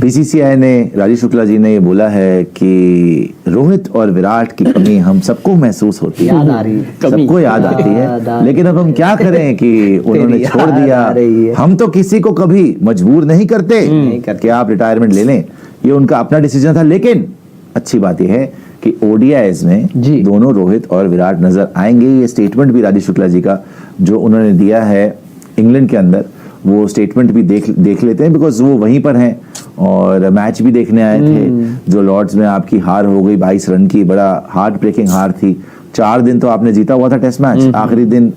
BCCI ने, राजीव शुक्ला जी ने ये बोला है कि रोहित और विराट की कमी हम सबको महसूस होती है, याद आ रही है, सबको याद आती है, लेकिन अब हम क्या करें कि उन्होंने छोड़ दिया। हम तो किसी को कभी मजबूर नहीं करते कि आप रिटायरमेंट ले लें, ये उनका अपना डिसीजन था। लेकिन अच्छी बात यह है कि ओडीआईज में दोनों रोहित और विराट नजर आएंगे। ये स्टेटमेंट भी राजीव शुक्ला जी का जो उन्होंने दिया है इंग्लैंड के अंदर, वो स्टेटमेंट भी देख लेते हैं, बिकॉज वो वहीं पर हैं और मैच भी देखने आए थे। जो लॉर्ड्स में आपकी हार हो गई 22 रन की, बड़ा हार्ट ब्रेकिंग हार थी। 4 दिन तो आपने जीता हुआ था टेस्ट मैच, आखिरी दिन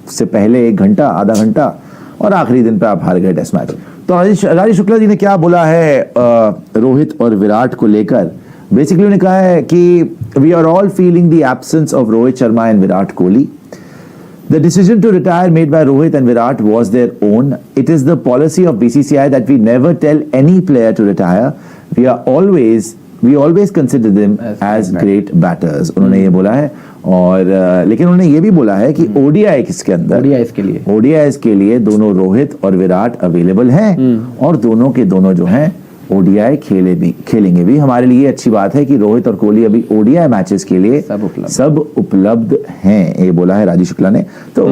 से पहले 1 घंटा, आधा घंटा, और आखिरी दिन पे आप हार गए टेस्ट मैच। तो राजीव शुक्ला जी ने क्या बोला है रोहित और विराट को लेकर? बेसिकली उन्होंने कहा है कि we are all feeling the absence of Rohit Sharma and Virat Kohli. The decision to retire made by Rohit and Virat was their own. It is the policy of BCCI that we never tell any player to retire. We always consider them as great batters. उन्होंने ये बोला है। और लेकिन उन्होंने ये भी बोला है कि ओडीआई के अंदर ओडीआईज के लिए दोनों रोहित और विराट अवेलेबल हैं और दोनों के दोनों जो हैं ओडीआई खेलेंगे भी। हमारे लिए अच्छी बात है कि रोहित और कोहली अभी ओडीआई मैचेस के लिए सब उपलब्ध हैं, ये बोला है राजीव शुक्ला ने। तो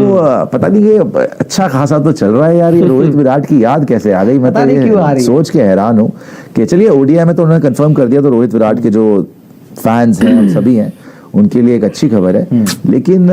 पता नहीं ये अच्छा खासा तो चल रहा है यार, ये रोहित विराट की याद कैसे आ गई, मतलब सोच के हैरान हूँ कि चलिए ओडीआई में तो उन्होंने कंफर्म कर दिया, तो रोहित विराट के जो फैंस हैं हम सभी हैं उनके लिए एक अच्छी खबर है। लेकिन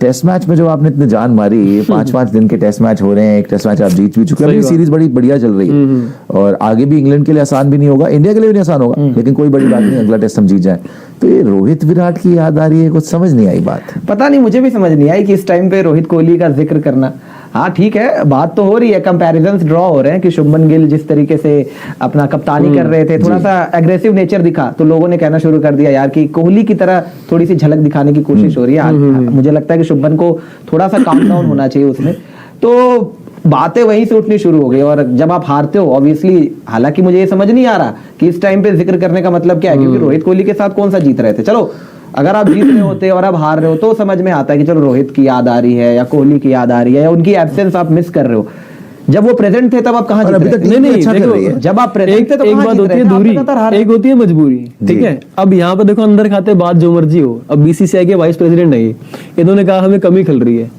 टेस्ट मैच में जो आपने इतने जान मारी, 5-5 दिन के टेस्ट मैच हो रहे हैं, एक टेस्ट मैच आप जीत भी चुके हैं, सीरीज बड़ी बढ़िया चल रही है और आगे भी इंग्लैंड के लिए आसान भी नहीं होगा, इंडिया के लिए भी नहीं आसान होगा, लेकिन कोई बड़ी बात नहीं, अगला टेस्ट हम जीत जाए। तो ये रोहित विराट की याद आ रही है, कुछ समझ नहीं आई बात। पता नहीं, मुझे भी समझ नहीं आई कि इस टाइम पे रोहित कोहली का जिक्र करना। हाँ ठीक है, बात तो हो रही है, कंपैरिजंस ड्रॉ हो रहे हैं कि शुभमन गिल जिस तरीके से अपना कप्तानी कर रहे थे, थोड़ा सा एग्रेसिव नेचर दिखा, तो लोगों ने कहना शुरू कर दिया यार कि कोहली की तरह थोड़ी सी झलक दिखाने की कोशिश हो रही है। मुझे लगता है कि शुभमन को थोड़ा सा काम डाउन होना चाहिए उसमें। तो बातें वहीं से उठनी शुरू हो गई और जब आप हारते हो ऑब्वियसली, हालांकि मुझे ये समझ नहीं आ रहा कि इस टाइम पे जिक्र करने का मतलब क्या है, क्योंकि रोहित कोहली के साथ कौन सा जीत रहे थे। चलो अगर आप जीत रहे होते और आप हार रहे हो तो समझ में आता है कि चलो रोहित की याद आ रही है या कोहली की याद आ रही है या उनकी एब्सेंस आप मिस कर रहे हो। जब वो प्रेजेंट थे तब आप कहां जीत रहे थे? नहीं, जब आप प्रेजेंट थे तो एक बात होती है दूरी, एक होती है मजबूरी, ठीक है। अब यहाँ पे देखो अंदर खाते बात जो मर्जी हो, अब बीसीसीआई के वाइस प्रेसिडेंट है, इन्होंने कहा हमें कमी खल रही है।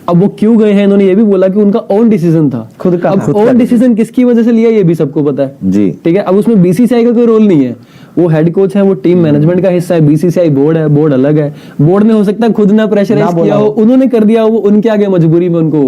अब वो क्यों गए हैं, इन्होंने ये भी बोला कि उनका ओन डिसीजन था, खुद का। अब ओन डिसीजन किसकी वजह से लिया ये भी सबको पता है जी, ठीक है। अब उसमें बीसीसीआई का कोई रोल नहीं है, वो हेड कोच है, वो टीम मैनेजमेंट का हिस्सा है, बीसीसीआई बोर्ड है, बोर्ड अलग है। बोर्ड ने हो सकता है खुद ना प्रेशराइज किया हो, उन्होंने कर दिया हो, उनके आगे मजबूरी में उनको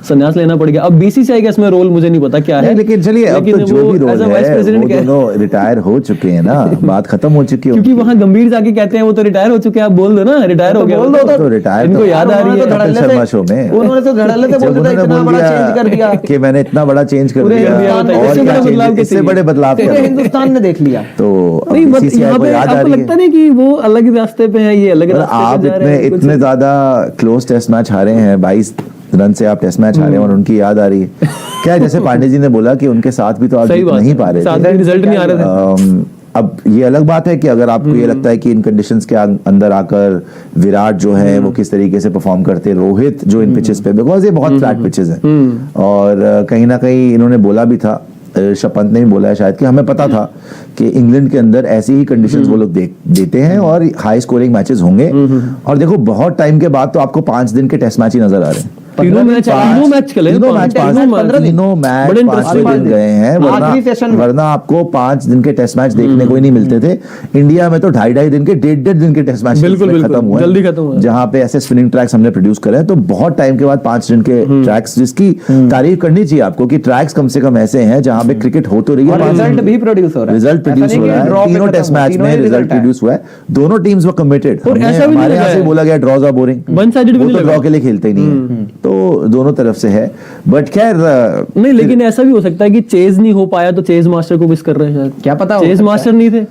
संन्यास लेना पड़ गया। अब बीसीसीआई का इसमें रोल मुझे नहीं पता क्या है, लेकिन चलिए अब तो जो भी रोल है वो दोनों रिटायर हो चुके हैं ना, बात खत्म हो चुकी है, क्योंकि वहां गंभीर जाके कहते हैं वो तो रिटायर हो चुके हैं, आप बोल दो ना रिटायर हो गया, बोल दो तो रिटायर। इनको याद आ रही है कपिल शर्मा शो में उन्होंने तो धड़ल्ले से बोल दिया, इतना बड़ा चेंज कर दिया कि मैंने इतना बड़ा चेंज कर दिया, और इससे बड़े बदलाव हिंदुस्तान ने देख लिया। तो आपको लगता नहीं कि वो अलग रास्ते पे है, ये अलग रास्ते आप इतने ज्यादा क्लोज टेस्ट मैच हारे हैं, 22 रन से आप टेस्ट मैच हारे हैं और उनकी याद आ रही है क्या? जैसे पांडे जी ने बोला कि उनके साथ भी तो आप नहीं पा रहे थे, रिजल्ट नहीं आ रहे थे। अब ये अलग बात है कि अगर आपको ये लगता है कि इन कंडीशंस के अंदर आकर विराट जो है वो किस तरीके से परफॉर्म करते, रोहित जो इन पिचेस पे, बिकॉज ये बहुत फ्लैट पिचेस हैं और कहीं ना कहीं इन्होंने बोला भी था, ऋषभ पंत ने भी बोला है शायद, कि हमें पता था कि इंग्लैंड के अंदर ऐसी ही कंडीशंस वो लोग देते हैं और हाई स्कोरिंग मैचेस होंगे। और देखो बहुत टाइम के बाद तो आपको 5 दिन के टेस्ट मैच ही नजर आ रहे हैं, तीनों मैच खेले, तीनों मैच 5 दिन गए हैं, वरना आपको 5 दिन के टेस्ट मैच देखने को ही नहीं मिलते थे। इंडिया में तो 2.5 दिन के 1.5 दिन के टेस्ट मैच खत्म हुए, जल्दी खत्म हुए, जहाँ पे ऐसे स्पिनिंग ट्रैक्स हमने प्रोड्यूस करे हैं। तो बहुत टाइम के बाद 5 दिन के ट्रैक्स, जिसकी तारीफ करनी चाहिए आपको कि ट्रैक्स कम से कम ऐसे हैं जहाँ पे क्रिकेट हो तो रही है, रिजल्ट भी प्रोड्यूस हो रहा है, रिजल्ट प्रोड्यूस हो रहा है। तीनों टेस्ट मैच में रिजल्ट प्रोड्यूस हुआ है, दोनों टीम्स वर कमिटेड। हमारे यहाँ से बोला गया draws are boring, one sided, वो तो ड्रॉ के लिए खेलते ही नहीं है, तो दोनों तरफ से है। बट खैर नहीं, लेकिन ऐसा भी हो सकता है कि चेज नहीं हो पाया तो चेज मास्टर को मिस कर रहे हैं शायद, क्या पता चेज मास्टर नहीं थे।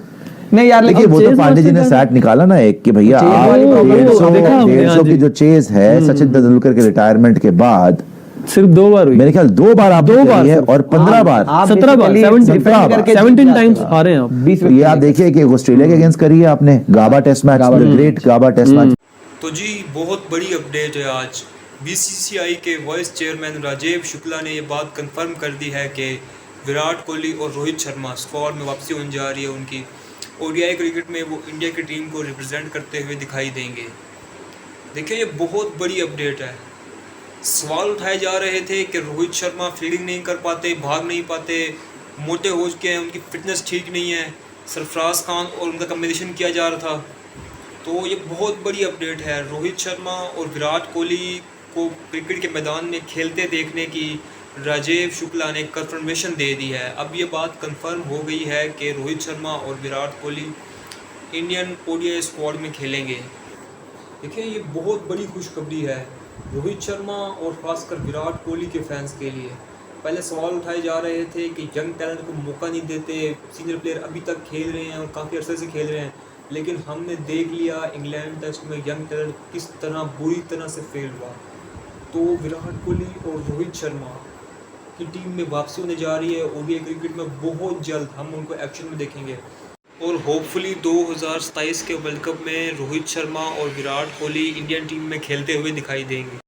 नहीं यार, लेकिन वो तो पांडे जी ने सैट निकाला ना एक कि भैया 150 की जो चेज है सचिन तेंदुलकर के रिटायरमेंट के बाद सिर्फ 2 बार हुई, मेरे ख्याल 2 बार आप 2 बार है और 15 बार 17 बार 17 टाइम्स हारे हैं आप। ये आप देखिए कि ऑस्ट्रेलिया के अगेंस्ट करी है आपने गाबा टेस्ट मैच, ग्रेट गाबा टेस्ट मैच। तो जी बहुत बड़ी अपडेट है आज। बीसीसीआई के वाइस चेयरमैन राजीव शुक्ला ने ये बात कंफर्म कर दी है कि विराट कोहली और रोहित शर्मा स्क्वाड में वापसी होने जा रही है उनकी। ओडीआई क्रिकेट में वो इंडिया की टीम को रिप्रेजेंट करते हुए दिखाई देंगे। देखिए, ये बहुत बड़ी अपडेट है। सवाल उठाए जा रहे थे कि रोहित शर्मा फील्डिंग नहीं कर पाते, भाग नहीं पाते, मोटे हो चुके हैं, उनकी फिटनेस ठीक नहीं है। सरफराज खान और उनका कॉम्बिनेशन किया जा रहा था। तो ये बहुत बड़ी अपडेट है। रोहित शर्मा और विराट कोहली को क्रिकेट के मैदान में खेलते देखने की राजीव शुक्ला ने कंफर्मेशन दे दी है। अब ये बात कंफर्म हो गई है कि रोहित शर्मा और Virat Kohli Indian ODI squad में खेलेंगे। देखिए, ये बहुत बड़ी खुशखबरी है रोहित शर्मा और खासकर विराट कोहली के फैंस के लिए। पहले सवाल उठाए जा रहे थे कि यंग टैलेंट को मौका नहीं देते, सीनियर प्लेयर अभी तक खेल रहे हैं और काफ़ी अरसे से खेल रहे हैं, लेकिन हमने देख लिया इंग्लैंड टेस्ट में यंग टैलेंट किस तरह बुरी तरह से फेल हुआ। तो विराट कोहली और रोहित शर्मा की टीम में वापसी होने जा रही है ओडीआई क्रिकेट में। बहुत जल्द हम उनको एक्शन में देखेंगे और होपफुली 2027 के वर्ल्ड कप में रोहित शर्मा और विराट कोहली इंडियन टीम में खेलते हुए दिखाई देंगे।